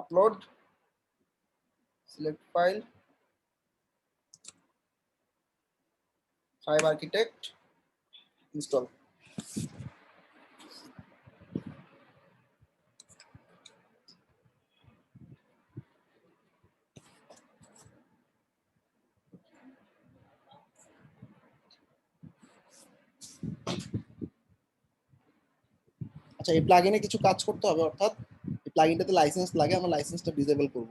Upload, select file, Thrive Architect, install. আচ্ছা, এই প্লাগইনে কিছু কাজ করতে হবে, অর্থাৎ এই প্লাগইনটাতে লাইসেন্স লাগে, আমরা লাইসেন্সটা ডিসেবল করব।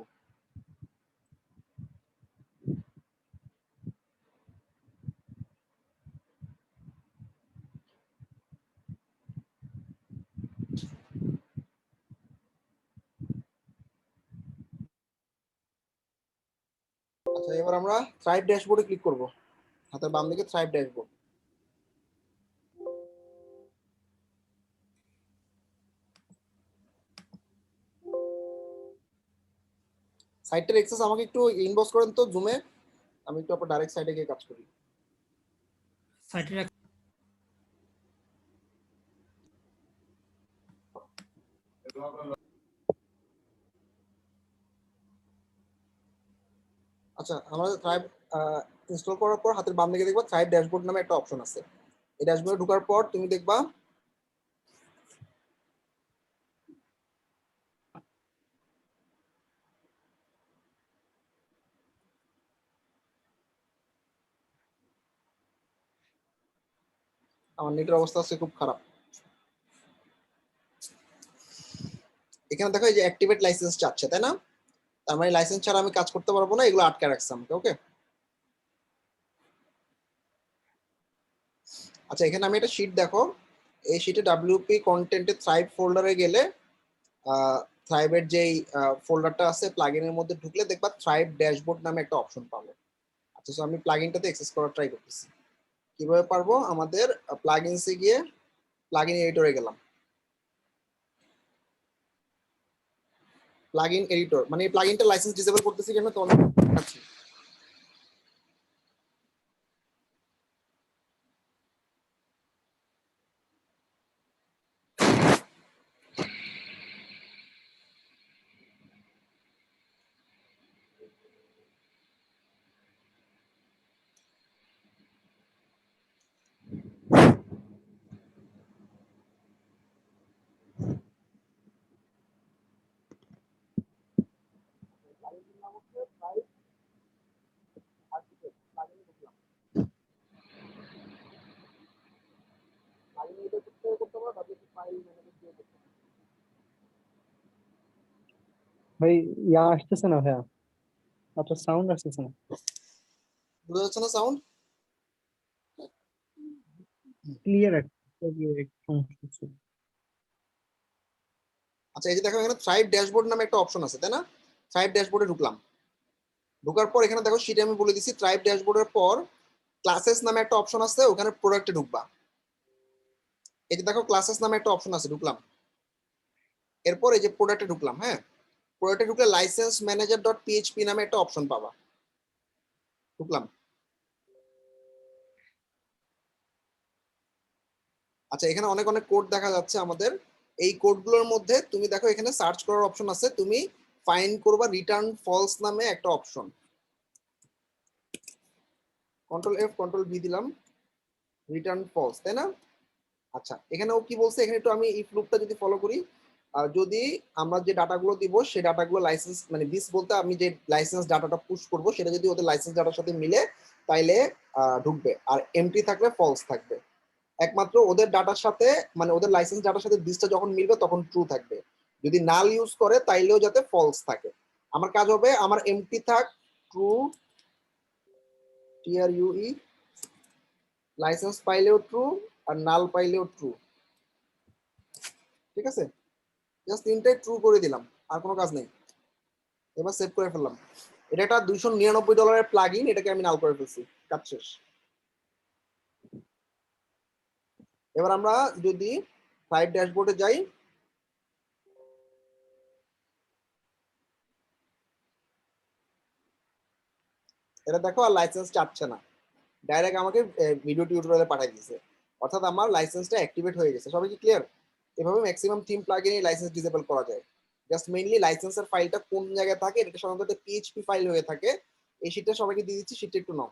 আচ্ছা, এবার আমরা থ্রাইভ ড্যাশবোর্ডে ক্লিক করব, হাতের বাম দিকে থ্রাইভ ড্যাশবোর্ড। সাইটটার অ্যাক্সেস আমাকে একটু ইনবক্স করেন তো জুমে, আমি একটু আপনার ডাইরেক্ট সাইটে গিয়ে কাজ করি। সাইটের আচ্ছা, আমাদের থ্রাইভ ইনস্টল করার পর হাতের বাম দিকে দেখবা থ্রাইভ ড্যাশবোর্ড নামে একটা অপশন আছে। এই ড্যাশবোর্ডে ঢোকার পর তুমি দেখবা আমার নেটের অবস্থা আছে খুব খারাপ। এখানে দেখো এই যে অ্যাক্টিভেট লাইসেন্স চাচ্ছে, তাই না? তার মানে লাইসেন্স ছাড়া আমি কাজ করতে পারবো না, এগুলো আটকে রাখছে আমাকে। ওকে, আচ্ছা এখানে আমি একটা শীট দেখো, এই শীটে ডাব্লিউপি কন্টেন্টে থ্রাইভ ফোল্ডারে গেলে থ্রাইভের যেই ফোল্ডারটা আছে প্লাগইনের মধ্যে ঢুকলে দেখবা থ্রাইভ ড্যাশবোর্ড নামে একটা অপশন পাবে। আচ্ছা, সো আমি প্লাগইনটাতে অ্যাক্সেস করার ট্রাই করতেছি। কিভাবে পারবো? আমাদের প্লাগইনসে গিয়ে প্লাগইন এডিটরে গেলাম। প্লাগইন এডিটর মানে এই প্লাগইনটা লাইসেন্স ডিসেবল করতেছি কেন তো অনেক দেখাচ্ছি। ভাই ইয়া আসতেছে না ভাইয়া, আপনার সাউন্ড আসতেছে না। বুঝা যাচ্ছে না সাউন্ড? ক্লিয়ার আসছে। আচ্ছা, এই যে দেখো এখানে থ্রাইভ ড্যাশবোর্ড নামে একটা অপশন আছে, তাই না? থ্রাইভ ড্যাশবোর্ডে ঢুকলাম। ঢোকার পর এখানে দেখো শীটে আমি বলে দিচ্ছি থ্রাইভ ড্যাশবোর্ডের পর ক্লাসেস নামে একটা অপশন আছে, ওখানে প্রোডাক্টে ঢুকবা। এই যে দেখো ক্লাসেস নামে একটা অপশন আছে, ঢুকলাম। এরপর এই যে প্রোডাক্টে ঢুকলাম। হ্যাঁ, প্রোডাক্টে ঢুকলে লাইসেন্স ম্যানেজার ডট পিএইচপি নামে একটা অপশন পাবা, ঢুকলাম। আচ্ছা, এখানে অনেক অনেক কোড দেখা যাচ্ছে আমাদের। এই কোডগুলোর মধ্যে তুমি দেখো এখানে সার্চ করার অপশন আছে, তুমি ফাইন্ড করবা রিটার্ন ফলস নামে একটা option. Control F control V দিলাম, রিটার্ন ফলস, তাই না? আচ্ছা, এখানে ও কি বলছে, এখানে একটু আমি ইফ লুপটা যদি ফলো করি, যদি আমরা যে ডাটাগুলো দিব সেই ডাটাগুলো লাইসেন্স মানে দিস বলতে আমি যে লাইসেন্স ডাটাটা পুশ করব সেটা যদি ওদের লাইসেন্স ডাটার সাথে মিলে তাইলে ঢুকবে, আর এমটি থাকলে ফলস থাকবে। একমাত্র ওদের ডাটার সাথে মানে ওদের লাইসেন্স ডাটার সাথে দিসটা যখন মিলবে তখন ট্রু থাকবে, যদি নাল ইউজ করে তাইলেও যাতে ফলস থাকে। আমার কাজ হবে আমার এমটি থাক ট্রু, TRUE, লাইসেন্স পাইলেও ট্রু আর নাল পাইলেও ট্রু। ঠিক আছে, জাস্ট তিনটাই ট্রু করে দিলাম, আর কোনো কাজ নেই। এবার সেভ করে ফেললাম। এটা একটা $299 প্লাগইন, এটাকে আমি নাল করে ফেলছি, কাজ শেষ। এবার আমরা যদি থ্রাইভ ড্যাশবোর্ডে যাই, এটা দেখো আর লাইসেন্স চাচ্ছে না, ডাইরেক্ট আমাকে ভিডিও টিউটোরিয়ালে পাঠিয়ে দিয়েছে, অর্থাৎ আমার লাইসেন্সটা অ্যাক্টিভেট হয়ে গেছে। সবাই কি ক্লিয়ার? এভাবে ম্যাক্সিমাম থিম প্লাগইনে লাইসেন্স ডিসেবল করা যায়। জাস্ট মেইনলি লাইসেন্সের ফাইলটা কোন জায়গায় থাকে, এটা সাধারণত পিএইচপি ফাইল হয়ে থাকে। এই শীটটা সবাইকে দিয়ে দিচ্ছি, শীটটা একটু নাও।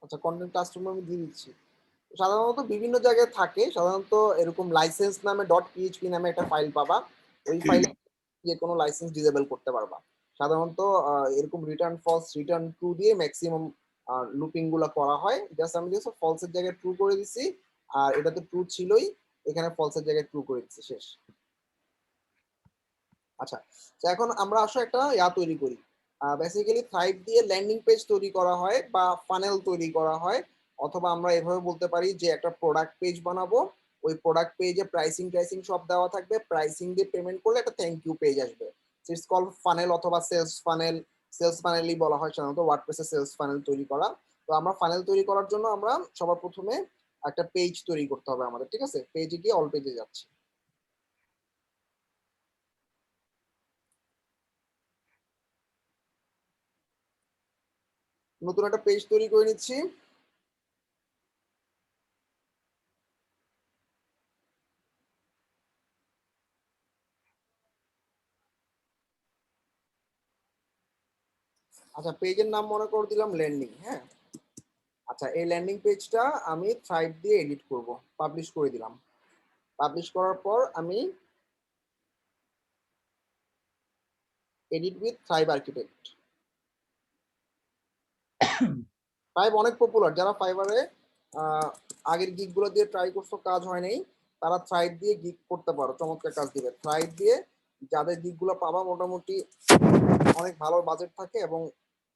আচ্ছা, কন্টেন্ট ক্লাসরুমে আমি দিয়ে দিচ্ছি। সাধারণত বিভিন্ন জায়গায় থাকে, সাধারণত এরকম লাইসেন্স নামে ডট পিএইচপি নামে একটা ফাইল পাবা, ওই ফাইলে যে কোনো লাইসেন্স ডিসেবল করতে পারবা। সাধারণত এরকম রিটার্ন ফলস রিটার্ন ট্রু দিয়ে ম্যাক্সিমাম লুপিং গুলা করা হয়। জাস্ট আমি জাস্ট ফলসের জায়গায় ট্রু করে দিছি, আর এটা তো ট্রু ছিলই, এখানে ফলসের জায়গায় ট্রু করে দিচ্ছি, শেষ। আচ্ছা, তো এখন আমরা আসলে একটা তৈরি করি। বেসিক্যালি থ্রাইভ দিয়ে ল্যান্ডিং পেজ তৈরি করা হয় বা ফানেল তৈরি করা হয়, অথবা আমরা এভাবে বলতে পারি যে একটা প্রোডাক্ট পেজ বানাবো, ওই প্রোডাক্ট পেজে প্রাইসিং টাইসিং সব দেওয়া থাকবে, প্রাইসিং দিয়ে পেমেন্ট করলে একটা থ্যাংক ইউ পেজ আসবে। ইটস কল ফানেল অথবা সেলস ফানেল। সেলস ফানেলই বলা হয় সাধারণত ওয়ার্ডপ্রেসে সেলস ফানেল তৈরি করা। তো আমরা ফানেল তৈরি করার জন্য আমরা সবার প্রথমে একটা পেজ তৈরি করতে হবে আমাদের, ঠিক আছে? পেজে গিয়ে অল পেজে যাচ্ছি। নতুন একটা পেজ তৈরি করে নিচ্ছি। আচ্ছা, পেজের নাম মনে করে দিলাম ল্যান্ডিং। হ্যাঁ, আচ্ছা, এই ল্যান্ডিং পেজটা আমি থ্রাইভ দিয়ে এডিট করব, পাবলিশ করে দিলাম। পাবলিশ করার পর আমি edit with thrive architect. Thrive অনেক পপুলার, যারা ফাইবারে আগের গিগ গুলো দিয়ে ট্রাই করছো কাজ হয় নাই, তারা থ্রাইভ দিয়ে গিগ করতে পারো, চমৎকার কাজ দিবে। থ্রাইভ দিয়ে যাদের গিগ গুলো পাবা মোটামুটি অনেক ভালো বাজেট থাকে এবং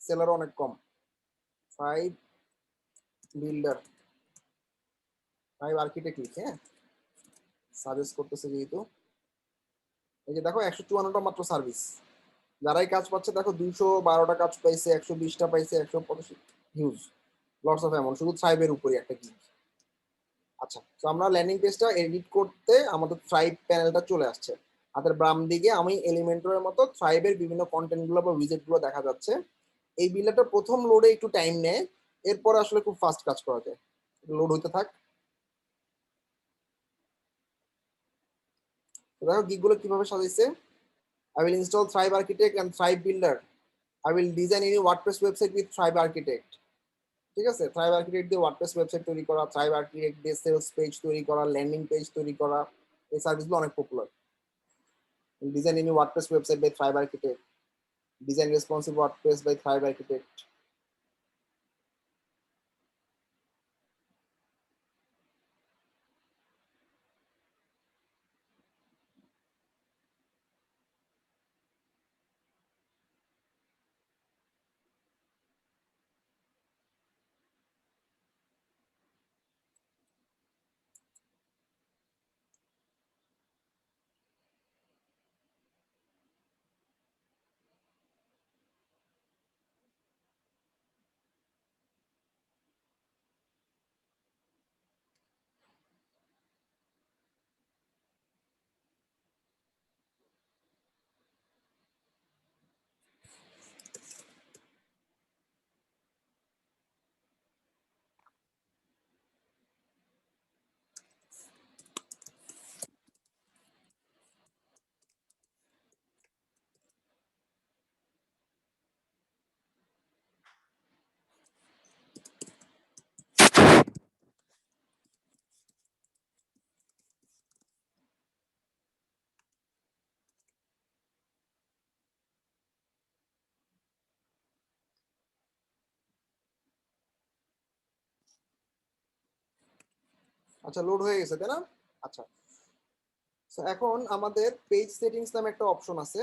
সেলারও অনেক কম। থ্রাইভ বিল্ডার, থ্রাইভ আর্কিটেক্ট লিখে, হ্যাঁ, সাজেস্ট করতেছে যেহেতু। এই যে দেখো 154টা মাত্র সার্ভিস, যারাই কাজ পাচ্ছে দেখো 212টা কাজ পাইছে, 120টা পাইছে, 185। হিউজ, লটস অফ অ্যামাউন্ট শুধু থ্রাইভের উপরে একটা গিগ। আচ্ছা, তো আমরা ল্যান্ডিং পেজটা এডিট করতে আমাদের থ্রাইভ প্যানেলটা চলে আসছে। হাতের বাম দিকে আমি এলিমেন্টরের মতো থ্রাইভের বিভিন্ন কন্টেন্ট গুলো বা উইজেট গুলো দেখা যাচ্ছে। এই বিল্ডারটা প্রথম লোডে একটু টাইম নেয়, এরপর আসলে খুব ফাস্ট কাজ করা যায়। লোড হইতে থাক। দেখো গিগ গুলো কিভাবে সাজাইছে। I will install Thrive Architect and Thrive Builder. I will design any WordPress website with Thrive Architect. ঠিক আছে, থ্রাইভ আর্কিটেক্ট দিয়ে ওয়ার্ডপ্রেস ওয়েবসাইট তৈরি করা, থ্রাইভ আর্কিটেক্ট দিয়ে সেলস পেজ তৈরি করা, ল্যান্ডিং পেজ তৈরি করা, এই সার্ভিসগুলো অনেক popular. Design in WordPress website by Thrive Architect, design responsive WordPress by Thrive Architect. আচ্ছা, লোড হয়ে গেছে তাই না? আচ্ছা, এখন আমাদের পেজ সেটিংস নামে একটা অপশন আছে।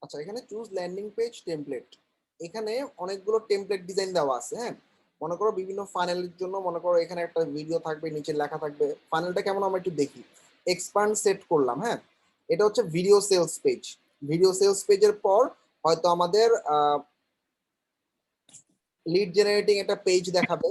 আচ্ছা, এখানে চুজ ল্যান্ডিং পেজ টেমপ্লেট, এখানে অনেকগুলো টেমপ্লেট ডিজাইন দেওয়া আছে। হ্যাঁ, মনে করো বিভিন্ন ফানেলের জন্য মনে করো এখানে একটা ভিডিও থাকবে, নিচে লেখা থাকবে। ফানেলটা কেমন আমরা একটু দেখি। এক্সপান্ড সেট করলাম। হ্যাঁ, এটা হচ্ছে video sales page. Video sales পেজের পর হয়তো আমাদের লিড জেনারেটিং একটা পেজ দেখাবে,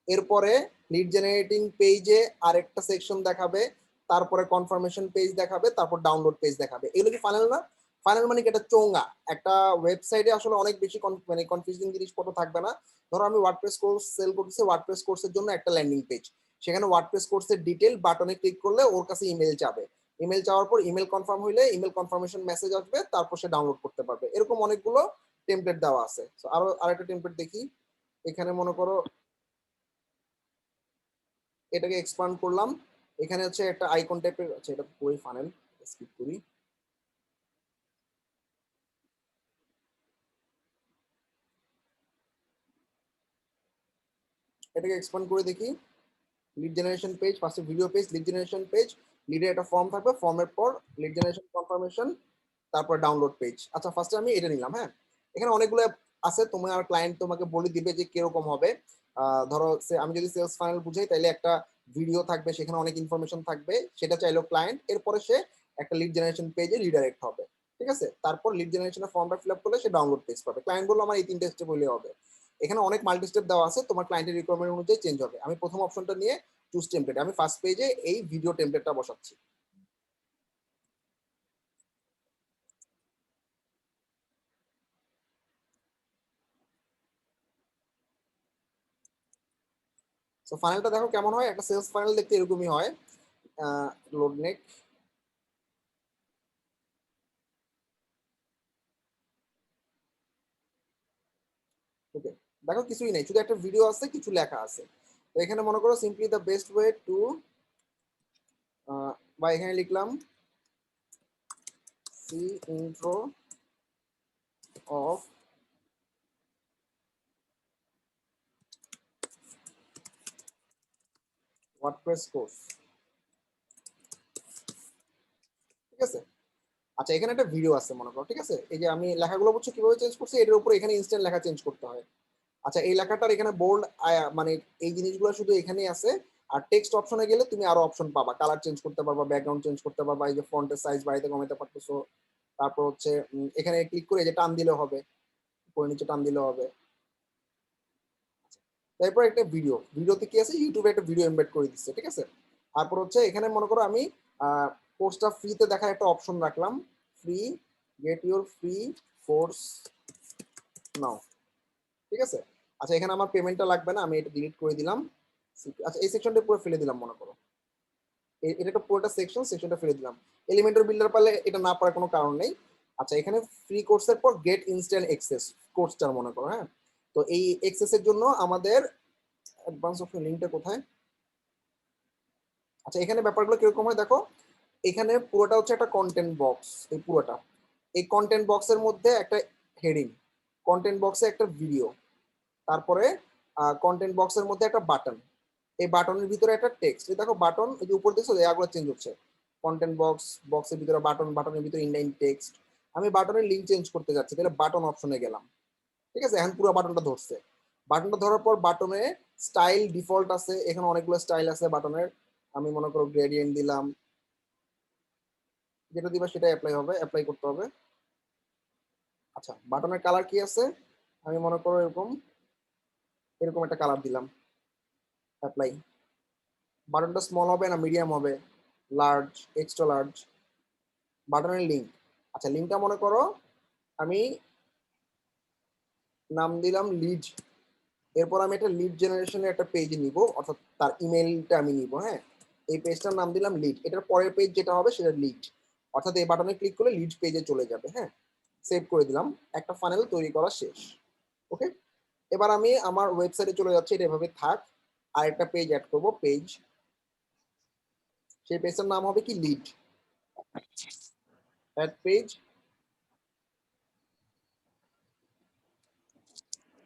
এরপরে লিড জেনারেটিং পেজে আরেকটা সেকশন দেখাবে, তারপরে কনফার্মেশন পেজ দেখাবে, তারপর ডাউনলোড পেজ দেখাবে। এগুলো কি ফাইনাল না? ফাইনাল মানে কি একটা চোঙ্গা। একটা ওয়েবসাইটে আসলে অনেক বেশি মানে কনফিউজিং জিনিসপত্র থাকবে না। ধরো আমি ওয়ার্ডপ্রেস কোর্স সেল করতেছি, ওয়ার্ডপ্রেস কোর্সের জন্য একটা ল্যান্ডিং পেজ, সেখানে ওয়ার্ডপ্রেস কোর্সের ডিটেল বাটনে ক্লিক করলে ওর কাছে ইমেল যাবে, ইমেল যাওয়ার পর ইমেল কনফার্ম হইলে ইমেল কনফার্মেশন মেসেজ আসবে, তারপর সে ডাউনলোড করতে পারবে। এরকম অনেকগুলো টেমপ্লেট দেওয়া আছে। আরো আরেকটা টেমপ্লেট দেখি। এখানে মনে করো এটাকে এক্সপান্ড করলাম, এখানে হচ্ছে একটা আইকন টাইপের আছে, এটা পুরোই ফানেল, স্কিপ করি। এটাকে এক্সপান্ড করে দেখি। লিড জেনারেশন পেজ, ফার্স্টে video page, lead generation page, লিডের একটা ফর্ম থাকবে, ফর্মের পর লিড জেনারেশন কনফার্মেশন, তারপর ডাউনলোড পেজ। আচ্ছা, ফার্স্টে আমি এটা নিলাম। হ্যাঁ, এখানে অনেকগুলো আছে, তোমার ক্লায়েন্ট তোমাকে বলে দিবে যে কিরকম হবে। ধরো আমি যদি সেলস ফানেল বুঝাই, তাহলে একটা ভিডিও থাকবে, সেখানে অনেক ইনফরমেশন থাকবে, সেটা চাইলো ক্লায়েন্ট, এরপরে সে একটা লিড জেনারেশন পেজে রিডাইরেক্ট হবে। ঠিক আছে, তারপর লিড জেনারেশনের ফর্মটা ফিল আপ করলে সে ডাউনলোড পেজ পাবে। ক্লায়েন্ট বললো আমার এই তিনটে স্টেপ হলে হবে। এখানে অনেক মাল্টি স্টেপ দেওয়া আছে, তোমার ক্লায়েন্টের রিকোয়ারমেন্ট অনুযায়ী চেঞ্জ হবে। আমি প্রথম অপশনটা নিয়ে চুজ টেমপ্লেট, আমি ফার্স্ট পেজে এই ভিডিও টেমপ্লেটটা বসাচ্ছি। সো ফাইনালটা দেখো কেমন হয়। একটা সেলস ফাইনাল দেখতে এরকমই হয়। লোড নেক। ওকে, দেখো কিছুই নেই, শুধু একটা ভিডিও আছে, কিছু লেখা আছে। তো এখানে মনে করো simply the best way to, বা এখানে লিখলাম সি ইন্ট্রো অফ ওয়ার্ডপ্রেস কোর্স। ঠিক আছে, আচ্ছা এখানে একটা ভিডিও আছে মনে করো। ঠিক আছে, এই যে আমি লেখাগুলো বুঝছো কিভাবে চেঞ্জ করছি, এটার উপর এখানে ইনস্ট্যান্ট লেখা চেঞ্জ করতে হয়। আচ্ছা, এই লেখাটার এখানে বোল্ড, মানে এই জিনিসগুলো শুধু এখানেই আছে। আর টেক্সট অপশনে গেলে তুমি আরো অপশন পাবা, কালার চেঞ্জ করতে পারবা, ব্যাকগ্রাউন্ড চেঞ্জ করতে পারবা, এই যে ফন্টের সাইজ বাড়াইতে কমাইতে পারতেছো। তারপর হচ্ছে এখানে ক্লিক করে এই যে টান দিলে হবে, উপরে নিচে টান দিলে হবে। তারপর একটা ভিডিও, ভিডিওতে কি আছে, ইউটিউবে একটা ভিডিও এমবেড করে দিচ্ছে। ঠিক আছে, তারপর হচ্ছে এখানে মনে করো আমি কোর্সটা ফ্রিতে দেখার একটা অপশন রাখলাম, free, get your free course নাও। ঠিক আছে, আচ্ছা এখানে আমার পেমেন্টটা লাগবে না, আমি এটা ডিলিট করে দিলাম। আচ্ছা, এই সেকশনটা পুরো ফেলে দিলাম মনে করো, এটা একটা পুরোটা সেকশনটা ফেলে দিলাম। এলিমেন্টর বিল্ডার পারলে এটা না পারার কোনো কারণ নেই। আচ্ছা, এখানে ফ্রি কোর্সের পর গেট ইনস্ট্যান্ট অ্যাক্সেস কোর্সটার মনে করো। হ্যাঁ, তো এই অ্যাক্সেসের জন্য আমাদের অ্যাডভান্স অপশন লিঙ্কটা কোথায়। আচ্ছা, এখানে ব্যাপারগুলো কিরকম হয় দেখো। এখানে পুরোটা হচ্ছে একটা কন্টেন্ট বক্স, এই পুরোটা, এই কন্টেন্ট বক্সের মধ্যে একটা হেডিং, কন্টেন্ট বক্সে একটা ভিডিও, তারপরে কন্টেন্ট বক্সের মধ্যে একটা বাটন, এই বাটনের ভিতরে একটা টেক্সট। এই দেখো বাটন, এই যে উপর দেখছো এগুলো চেঞ্জ হচ্ছে। কন্টেন্ট বক্সের ভিতরে বাটন, বাটনের ভিতরে ইনলাইন টেক্সট। আমি বাটনের লিঙ্ক চেঞ্জ করতে যাচ্ছি, তাহলে বাটন অপশনে গেলাম। ঠিক আছে, এখন পুরো বাটনটা ধরছে। বাটনটা ধরার পর বাটনে স্টাইল ডিফল্ট আছে, এখানে অনেকগুলো স্টাইল আছে বাটনের। আমি মনে করো গ্রেডিয়েন্ট দিলাম, যেটা দিবা সেটা অ্যাপ্লাই করতে হবে। আচ্ছা, বাটনের কালার কি আছে, আমি মনে করো এরকম এরকম একটা কালার দিলাম, অ্যাপ্লাই। বাটনটা স্মল হবে না মিডিয়াম হবে, লার্জ, এক্সট্রা লার্জ। বাটনের লিঙ্ক, আচ্ছা লিঙ্কটা মনে করো আমি নাম দিলাম লিড। এরপর আমি একটা লিড জেনারেশনের একটা পেজ নিব, অর্থাৎ তার ইমেলটা আমি নিব। হ্যাঁ, এই পেজটার নাম দিলাম লিড। এটার পরের পেজ যেটা হবে সেটা লিড, অর্থাৎ এই বাটনে ক্লিক করলে লিড পেজে চলে যাবে। হ্যাঁ, সেভ করে দিলাম, একটা ফানেল তৈরি করা শেষ। ওকে, এবার আমি আমার ওয়েবসাইটে চলে যাচ্ছি, এটা এভাবে থাক। আর একটা পেজ অ্যাড করব, পেজ, সেই পেজটার নাম হবে কি লিড, অ্যাড পেজ,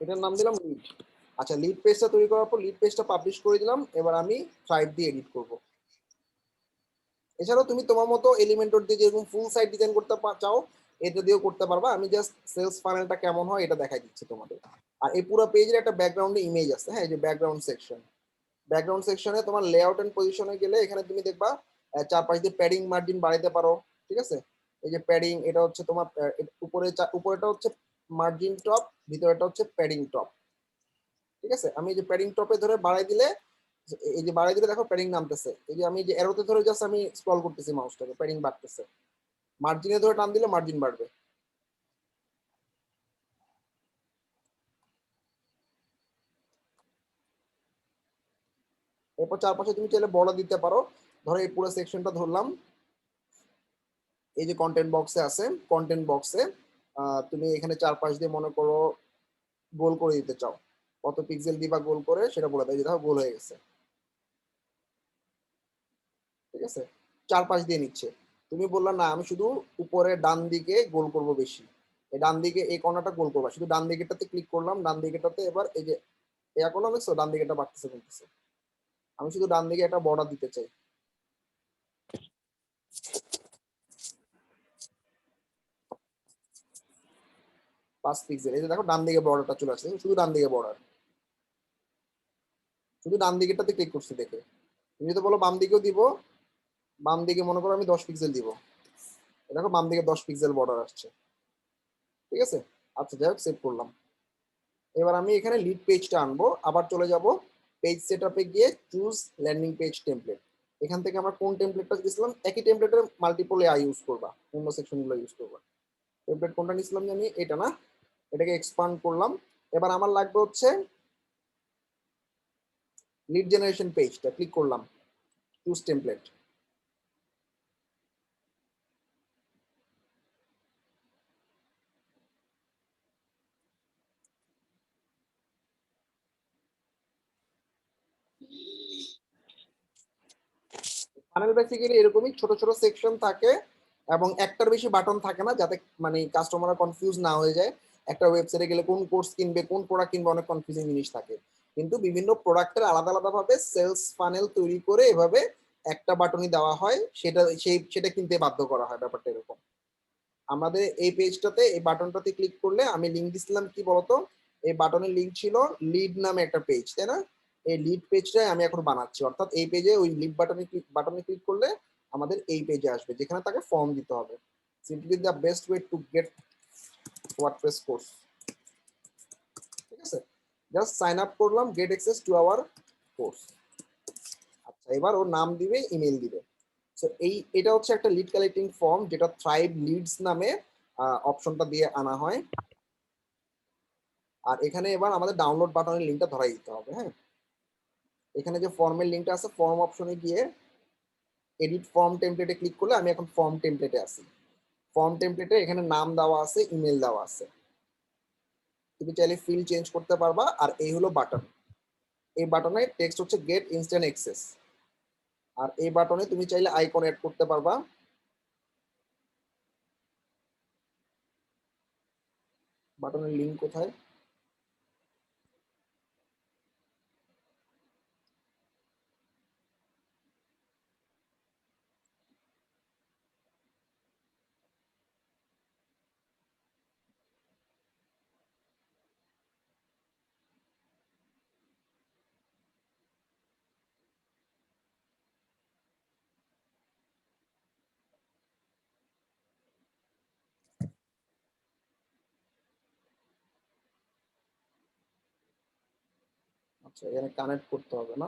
এটার নাম দিলাম লিড। আচ্ছা, লিড পেজটা তৈরি করার পর লিড পেজটা পাবলিশ করে দিলাম। এবার আমি থ্রাইভ দিয়ে এডিট করব। এছাড়াও তুমি তোমার মতো এলিমেন্টর দিয়ে যেরকম ফুল সাইট ডিজাইন করতে চাও, এটা দিয়েও করতে পারবা। আমি জাস্ট সেলস ফানেলটা কেমন হয় এটা দেখাই দিচ্ছি তোমাদের। আর এই পুরো পেজের একটা ব্যাকগ্রাউন্ডে ইমেজ আছে, হ্যাঁ, এই যে ব্যাকগ্রাউন্ড সেকশন। ব্যাকগ্রাউন্ড সেকশনে তোমার লেআউট এন্ড পজিশনে গেলে এখানে তুমি দেখবা চারপাশ দিয়ে প্যাডিং মার্জিন বাড়াইতে পারো, ঠিক আছে। এই যে প্যাডিং, এটা হচ্ছে তোমার উপরেটা হচ্ছে মার্জিন টপ, ভিতরেটা হচ্ছে প্যাডিং টপ, ঠিক আছে। আমি এই যে প্যাডিং টপে ধরে বাড়াই দিলে, এই যে বাড়াই দিলে দেখো প্যাডিং নামতেছে। এই যে আমি যে এরোতে ধরে জাস্ট আমি স্ক্রল করতেছি মাউসটাকে, প্যাডিং বাড়তেছে। মার্জিনে ধরে টান দিলে মার্জিন বাড়বে। এরপর চারপাশে তুমি চাইলে বর্ডার দিতে পারো। ধরো এই পুরো সেকশনটা ধরলাম, এই যে কন্টেন্ট বক্সে আছে, কন্টেন্ট বক্সে তুমি এখানে চারপাশ দিয়ে মনে করো গোল করে দিতে চাও, কত পিক্সেল দিবা গোল করে সেটা বলে দেয়, দেখো গোল হয়ে গেছে, ঠিক আছে। চারপাশ দিয়ে নিচ্ছে। তুমি বললা না আমি শুধু উপরে ডান দিকে গোল করব বেশি, এই ডান দিকে এই কর্নারটা গোল করবা, শুধু ডান দিকেটাতে ক্লিক করলাম, ডান দিকেটাতে এবার এই যে এয়া করলাম, দেখছো ডান দিকেটা বাড়তেছে বলতেছে। আমি শুধু ডান দিকে একটা বর্ডার দিতে চাই, 5 পিক্সেল। এই যে দেখো ডান দিকে বর্ডারটা চলে আসছে, শুধু ডান দিকে বর্ডার, শুধু ডান দিকেটাতে ক্লিক করছি দেখে। তুমি যদি বলো বাম দিকেও দিব, বাম দিকে মনে করো আমি 10 পিক্সেল দিব, দেখো বাম দিকে 10 পিক্সেল বর্ডার আসছে, ঠিক আছে। আচ্ছা যাই হোক, সেভ করলাম। এবার আমি এখানে লিড পেজটা আনবো, আবার চলে যাব পেজ সেটআপে গিয়ে চুজ ল্যান্ডিং পেজ টেমপ্লেট। এখান থেকে আমরা কোন টেমপ্লেটটা দিয়েছিলাম, একই টেমপ্লেটের মাল্টিপল এআই ইউজ করবা, অন্য সেকশনগুলো ইউজ করবা। টেমপ্লেট কোনটা নিয়েছিলাম জানি, এটা না, এটাকে এক্সপান্ড করলাম। এবার আমার লাগবে হচ্ছে লিড জেনারেশন পেজটা, ক্লিক করলাম, চুজ টেমপ্লেট। ফানেল বেসিক্যালি এরকমই ছোট ছোট সেকশন থাকে এবং একটার বেশি বাটন থাকে না, যাতে মানে কাস্টমাররা কনফিউজ না হয়ে যায়। একটা ওয়েবসাইটে গেলে কোন কোর্স কিনবে, কোন প্রোডাক্ট কিনবে, অনেক কনফিউজিং জিনিস থাকে। কিন্তু বিভিন্ন প্রোডাক্টের আলাদা আলাদা ভাবে সেলস ফানেল তৈরি করে এভাবে একটা বাটনই দেওয়া হয়, সেটা কিনতে বাধ্য করা হয়, ব্যাপারটা এরকম। আমাদের এই পেজটাতে এই বাটনটাতে ক্লিক করলে, আমি লিঙ্ক দিছিলাম কি বলতো, এই বাটনের লিঙ্ক ছিল লিড নামে একটা পেজ, তাই না। এই লিড পেজটাই আমি এখন বানাচ্ছি, অর্থাৎ এই পেজে ওই লিড বাটনে ক্লিক করলে আমাদের এই পেজে আসবে, যেখানে তাকে ফর্ম দিতে হবে। Simply the best way to get WordPress course, ঠিক আছে। জাস্ট সাইন আপ করলাম, get access to our course. আচ্ছা, এবার ওর নাম দিবে, ইমেল দিবে। সো এটা হচ্ছে একটা লিড কালেক্টিং ফর্ম, যেটা থ্রাইভ লিডস নামে অপশনটা দিয়ে আনা হয়। আর এখানে এবার আমাদের ডাউনলোড বাটনের লিঙ্কটা ধরাই দিতে হবে, হ্যাঁ। এখানে যে ফর্মের লিঙ্কটা আছে, ফর্ম অপশনে গিয়ে এডিট ফর্ম টেমপ্লেটে ক্লিক করলে আমি এখন ফর্ম টেমপ্লেটে আছি। ফর্ম টেমপ্লেটে এখানে নাম দেওয়া আছে, ইমেল দেওয়া আছে, তুমি চাইলে ফিল চেঞ্জ করতে পারবা। আর এই হলো বাটন, এই বাটনে টেক্সট হচ্ছে গেট ইনস্ট্যান্ট অ্যাক্সেস। আর এই বাটনে তুমি চাইলে আইকন অ্যাড করতে পারবা। বাটনের লিঙ্ক কোথায়, আচ্ছা এখানে কানেক্ট করতে হবে না।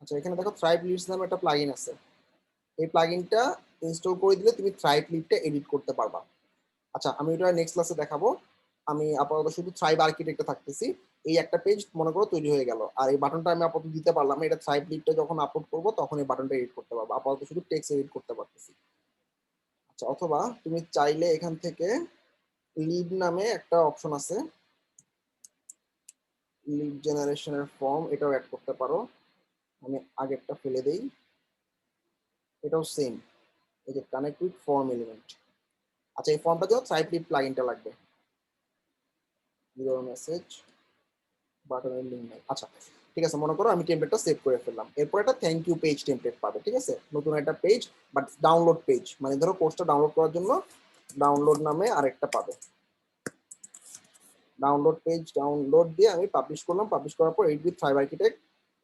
আচ্ছা এখানে দেখো থ্রাইভ লিডস নামে একটা প্লাগইন আছে, এই প্লাগইনটা ইনস্টল করে দিলে তুমি থ্রাইভ লিডটা এডিট করতে পারবা। আচ্ছা আমি এটা নেক্সট ক্লাসে দেখাবো। আমি আপাতত শুধু থ্রাইভ আর্কিটেক্টে থাকতেছি। এই একটা পেজ মনে করো তৈরি হয়ে গেল, আর এই বাটনটা আমি আপাতত দিতে পারলাম না, এটা থ্রাইভ লিডটা যখন আপলোড করবো তখন এই বাটনটা এডিট করতে পারবো, আপাতত শুধু টেক্সট এডিট করতে পারতেছি। আচ্ছা, অথবা তুমি চাইলে এখান থেকে লিড নামে একটা অপশন আছে, লিড জেনারেশনের ফর্ম, এটাও অ্যাড করতে পারো। আমি আগেরটা ফেলে দেই, এটাও সেম, এই যে কানেক্ট উইথ ফর্ম এলিমেন্ট। আচ্ছা এই ফর্মটা জন্য থ্রাইভ লিড প্লাগইনটা লাগবে, জিরো মেসেজ, বাটনের লিঙ্ক নাই। আচ্ছা ঠিক আছে, মনে করো আমি টেমপ্লেটটা সেভ করে ফেললাম, এরপর একটা থ্যাংক ইউ পেজ টেমপ্লেট পাবে, ঠিক আছে, নতুন একটা পেজ, বাট ডাউনলোড পেজ, মানে ধরো কোর্সটা ডাউনলোড করার জন্য ডাউনলোড নামে আরেকটা পাবে। ডাউনলোড পেজ ডাউনলোড দিয়ে আমি পাবলিশ করলাম, পাবলিশ করার পর 8 বিট 5 আর্কিটেক্ট,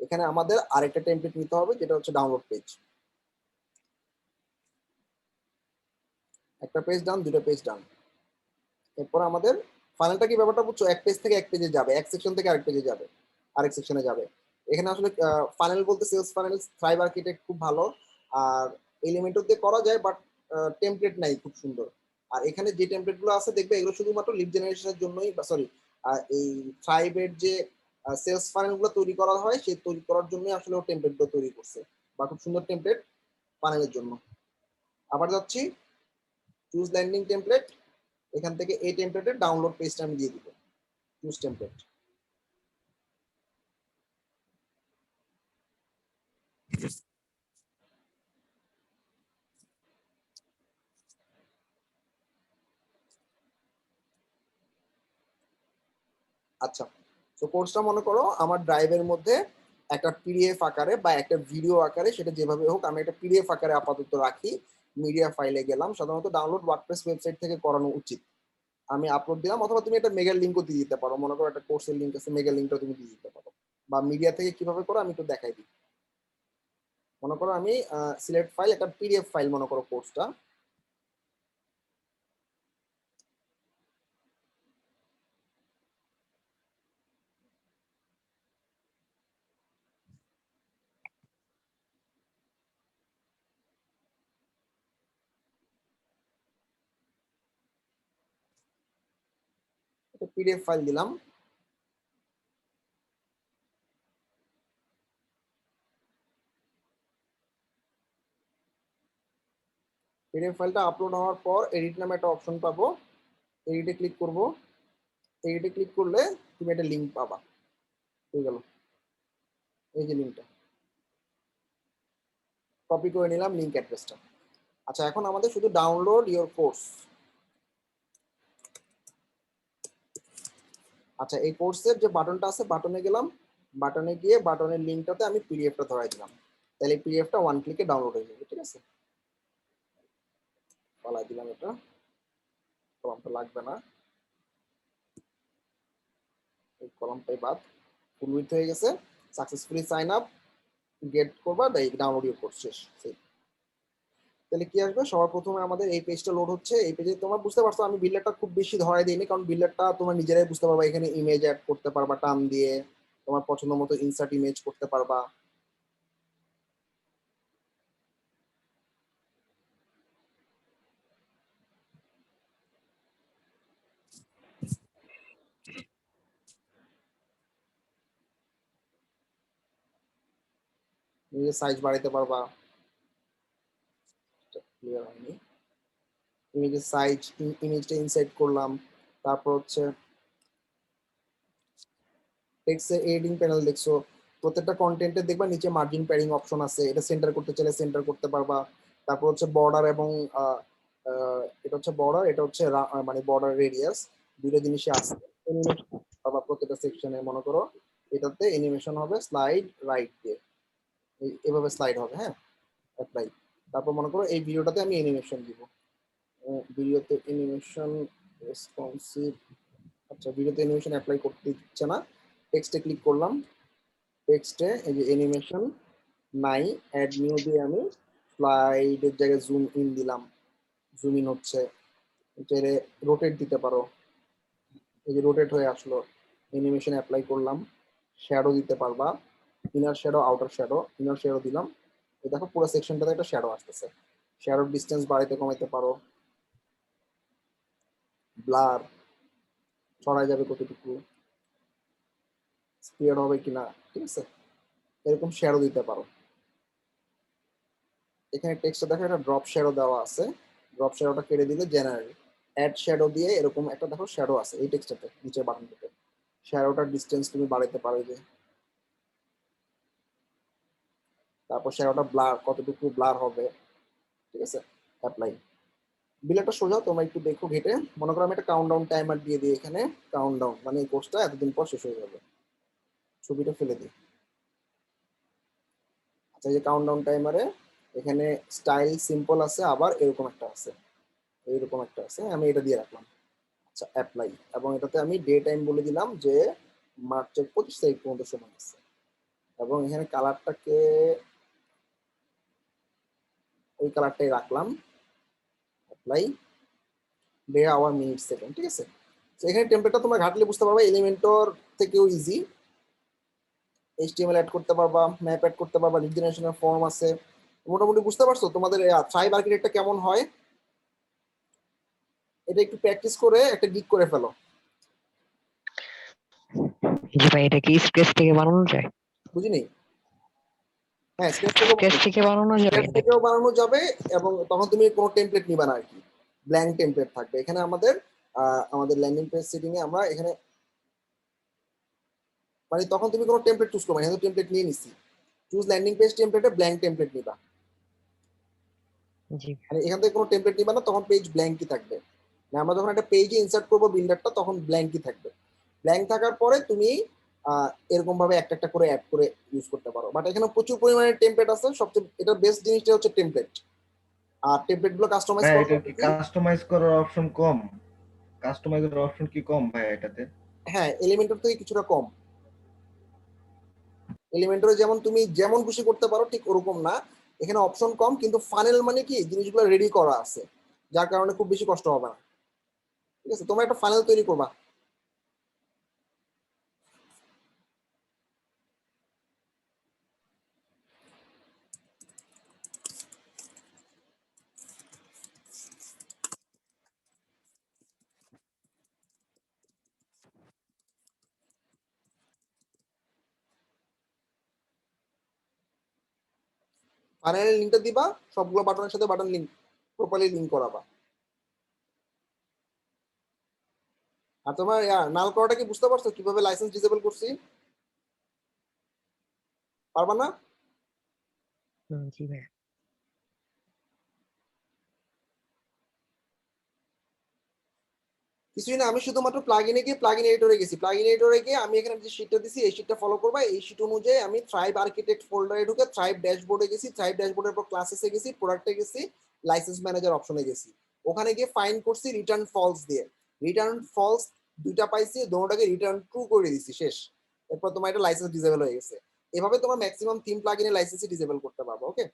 এখানে আমাদের আরেকটা টেমপ্লেট নিতে হবে যেটা হচ্ছে ডাউনলোড পেজ। একটা পেজ ডান, দুটো পেজ ডান। এরপর আমাদের ফাইনালটা কি ব্যাপারটা বুঝছো, এক পেজ থেকে এক পেজে যাবে, এক সেকশন থেকে আরেক পেজে যাবে, আরেক সেকশনে যাবে। এখানে আসলে ফাইনাল বলতে সেলস ফাইনাল থ্রাইভ আর্কিটেক্ট খুব ভালো, আর এলিমেন্টর দিয়ে করা যায়, বাট টেমপ্লেট নাই খুব সুন্দর। আর এখানে যে টেমপ্লেট গুলো আছে দেখবে এগুলো শুধুমাত্র লিড জেনারেশনের জন্যই, বা সরি এই থ্রাইভের যে সেলস ফাইনাল গুলো তৈরি করা হয় সেই তৈরি করার জন্যই আসলে ও টেমপ্লেট গুলো তৈরি করছে, বা খুব সুন্দর টেমপ্লেট ফাইনালের জন্য। আবার যাচ্ছি চুজ ল্যান্ডিং টেমপ্লেট, এখান থেকে এই টেমপ্লেটের ডাউনলোড পেজটা আমি দিয়ে দিব, চুজ টেমপ্লেট। আচ্ছা, তো কোর্সটা মনে করো আমার ড্রাইভের মধ্যে একটা পিডিএফ আকারে বা একটা ভিডিও আকারে, সেটা যেভাবে হোক আমি একটা পিডিএফ আকারে আপাতত রাখি, মিডিয়া ফাইলে গেলাম, সাধারণত ডাউনলোড ওয়ার্ডপ্রেস ওয়েবসাইট থেকে করানো উচিত। আমি আপলোড দিলাম, অথবা তুমি একটা মেগার লিঙ্কও দিয়ে দিতে পারো, মনে করো একটা কোর্সের লিঙ্ক আছে, মেগার লিঙ্কটা তুমি দিয়ে দিতে পারো, বা মিডিয়া থেকে কিভাবে করো আমি একটু দেখাই দিই। মনে করো আমি সিলেক্ট ফাইল, একটা পিডিএফ ফাইল মনে করো কোর্সটা, একটা পিডিএফ ফাইল দিলাম। পিডিএফ ফাইলটা আপলোড হওয়ার পর এডিট নামে একটা অপশন পাবো, এডিটে ক্লিক করব, এডিটে ক্লিক করলে তুমি একটা লিঙ্ক পাবা, হয়ে গেল, এই যে লিঙ্কটা কপি করে নিলাম, লিঙ্ক অ্যাড্রেসটা। আচ্ছা, এখন আমাদের শুধু ডাউনলোড ইওর কোর্স। আচ্ছা, এই কোর্সের যে বাটনটা আছে বাটনে গেলাম, বাটনে গিয়ে বাটনের লিঙ্কটাতে আমি পিডিএফটা ধরাই দিলাম, তাহলে পিডিএফটা ওয়ান ক্লিকে ডাউনলোড হয়ে যাবে, ঠিক আছে। পালাই দিলাম, এটা কলমটা লাগবে না, এই কলমটাই বাদ, ফুল উইথ হয়ে গেছে, সাকসেসফুলি সাইন আপ, গেট করবা, ডাউনলোড ইওর কোর্স শেষ। তাহলে কি আসবে, সবার প্রথমে আমাদের এই পেজটা লোড হচ্ছে, এই পেজে তোমার বুঝতে পারছো আমি বিল্ডারটা খুব বেশি ধরাই দিইনি, কারণ বিল্ডারটা তোমার নিজেরাই বুঝতে পারবা, এখানে ইমেজ অ্যাড করতে পারবা টান দিয়ে, তোমার পছন্দ মতো ইনসার্ট ইমেজ করতে পারবা। নিজের সাইজ বাড়াইতে পারবা, ক্লিয়ার হয়নি, ইমেজের সাইজ, ইমেজটা ইনসার্ট করলাম, তারপর হচ্ছে টেক্সটের এডিটিং প্যানেল দেখছো, প্রত্যেকটা কন্টেন্টের দেখবা নিচে মার্জিন প্যাডিং অপশন আছে, এটা সেন্টার করতে চাইলে সেন্টার করতে পারবা। তারপর হচ্ছে বর্ডার এবং এটা হচ্ছে বর্ডার, এটা হচ্ছে মানে বর্ডার রেডিয়াস, দুটো জিনিসই আছে। অ্যানিমেশন পাবা প্রত্যেকটা সেকশনে, মনে করো এটাতে অ্যানিমেশন হবে স্লাইড রাইট দিয়ে, এভাবে স্লাইড হবে, হ্যাঁ, অ্যাপ্লাই। তারপর মনে করো এই ভিডিওটাতে আমি অ্যানিমেশন দিব, ভিডিওতে অ্যানিমেশন রেসপন্সিভ, আচ্ছা ভিডিওতে অ্যানিমেশন অ্যাপ্লাই করতে দিচ্ছে না, টেক্সটে ক্লিক করলাম, টেক্সটে এই যে অ্যানিমেশন নাই, অ্যাড নিউ দিয়ে আমি স্লাইডের জায়গায় জুম ইন দিলাম, জুম ইন হচ্ছে, চাইলে রোটেট দিতে পারো, এই যে রোটেট হয়ে আসলো, অ্যানিমেশন অ্যাপ্লাই করলাম, শ্যাডো দিতে পারবা, inner shadow outer shadow, inner shadow দিলাম, এই দেখো পুরো সেকশনটাতে একটা শ্যাডো আসতেছে, শ্যাডোর ডিসটেন্স বাড়াইতে কমাইতে পারো, ব্লার ছড়াই যাবে কতটুকু, স্পিয়ার হবে কিনা, ঠিক আছে, এরকম শ্যাডো দিতে পারো। এখানে টেক্সটে দেখো একটা ড্রপ শ্যাডো দেওয়া আছে, ড্রপ শ্যাডোটা কেটে দিলে জেনারেল, অ্যাড শ্যাডো দিয়ে এরকম একটা দেখো শ্যাডো আছে এই টেক্সটটাতে নিচে বাটনটাতে, শ্যাডোটার ডিসটেন্স তুমি বাড়াইতে পারো যে, তারপর শ্যাডোটা ব্লার কতটুকু ব্লার হবে, ঠিক আছে, অ্যাপ্লাই। বিলেটা সোজা, তোমরা একটু দেখো ঘেটে, মনে করো আমি একটা কাউন্টডাউন টাইমার দিয়ে দিই এখানে, কাউন্টডাউন মানে এই কোর্সটা এতদিন পর শেষ হয়ে যাবে, ছবিটা ফেলে দিই, আচ্ছা, এই যে কাউন্টডাউন টাইমারে এখানে স্টাইল সিম্পল আছে, আবার এরকম একটা আছে, এইরকম একটা আছে, আমি এটা দিয়ে রাখলাম। আচ্ছা, অ্যাপ্লাই, এবং এটাতে আমি ডে টাইম বলে দিলাম যে মার্চের 25 তারিখ পর্যন্ত সময় আছে, এবং এখানে কালারটাকে ওই কালারটাই রাখলাম। Apply, day hour minute second, ঠিক আছে। তো এখানে টেমপ্লেটটা তোমরা ঘাটলে বুঝতে পারবা, এলিমেন্টর থেকেও ইজি। এইচটিএমএল অ্যাড করতে পারবা, ম্যাপ অ্যাড করতে পারবা, লিড জেনারেশনের ফর্ম আছে। মোটামুটি বুঝতে পারছো তোমাদের থ্রাইভ আর্কিটেক্টটা কেমন হয়। এটা একটু প্র্যাকটিস করে একটা গিগ করে ফেলো। জি ভাই, এটা কি স্কেচ থেকে বানানো যায়? বুঝিনি? হ্যাঁ, স্কেচ থেকে বানানো যাবে স্কেচ নাকি? থেকেও বানানো যাবে, এবং তখন তুমি কোনো টেমপ্লেট নিবা না আর কি, ব্ল্যাঙ্ক টেমপ্লেট থাকবে এখানে। আমাদের ল্যান্ডিং পেজ সেটিং এ আমরা এখানে মানে তখন তুমি কোনো টেমপ্লেট চুজ করবে না, এখানে টেমপ্লেট নিয়ে নিছি। চুজ ল্যান্ডিং পেজ টেমপ্লেটে ব্ল্যাঙ্ক টেমপ্লেট নিবা, জি মানে এখান থেকে কোনো টেমপ্লেট নিবা না, তখন পেজ ব্ল্যাঙ্কই থাকবে। মানে আমরা যখন একটা পেজে ইনসার্ট করবো বিল্ডারটা, তখন ব্ল্যাঙ্কই থাকবে। ব্ল্যাঙ্ক থাকার পরে তুমি এরকম ভাবে একটা একটা করে অ্যাড করে ইউজ করতে পারো। বাট এখানে প্রচুর পরিমাণে টেমপ্লেট আছে, সবচেয়ে এটার বেস্ট জিনিসটা হচ্ছে টেমপ্লেট। আর টেমপ্লেট গুলো কাস্টমাইজ ভাই করা এটা কি কাস্টমাইজ করার অপশন কম? কাস্টমাইজের অপশন কি কম ভাই এটাতে? হ্যাঁ, এলিমেন্টর থেকে কিছুটা কম। এলিমেন্টরে যেমন তুমি যেমন খুশি করতে পারো, ঠিক ওরকম না, এখানে অপশন কম, কিন্তু ফানেল মানে কি জিনিসগুলো রেডি করা আছে, যার কারণে খুব বেশি কষ্ট হবে না। ঠিক আছে, তোমরা একটা ফানেল তৈরি করবা। ফানেলের লিঙ্কটা দিবা, সবগুলো বাটনের সাথে বাটন লিঙ্ক প্রপারলি লিঙ্ক করাবা। আর তোমার নাল করাটা কি বুঝতে পারছো কিভাবে লাইসেন্স ডিসেবল করছি? পারবা না? জি ভাই। কিছুই না, আমি শুধুমাত্র প্লাগইনে গিয়ে প্লাগইন এডিটরে গেছি, প্লাগইন এডিটরে গিয়ে আমি এখানে যে শীটটা দিছি এই শীটটা ফলো করবা। এই শীট অনুযায়ী আমি থ্রাইভ আর্কিটেক্ট ফোল্ডারে ঢুকে থ্রাইভ ড্যাশবোর্ডে গেছি, থ্রাইভ ড্যাশবোর্ডের পর ক্লাসেসে গেছি, প্রোডাক্টে গেছি, লাইসেন্স ম্যানেজার অপশনে গেছি। ওখানে গিয়ে ফাইন্ড করছি রিটার্ন ফলস দিয়ে। রিটার্ন ফলস দুইটা পাইছি, দুটোটাকে রিটার্ন ট্রু করে দিছি, শেষ। এরপর তোমার এটা লাইসেন্স ডিসেবল হয়ে গেছে। এভাবে তোমার ম্যাক্সিমাম থিম প্লাগইনে লাইসেন্স ডিসেবল করতে পারবো। ওকে।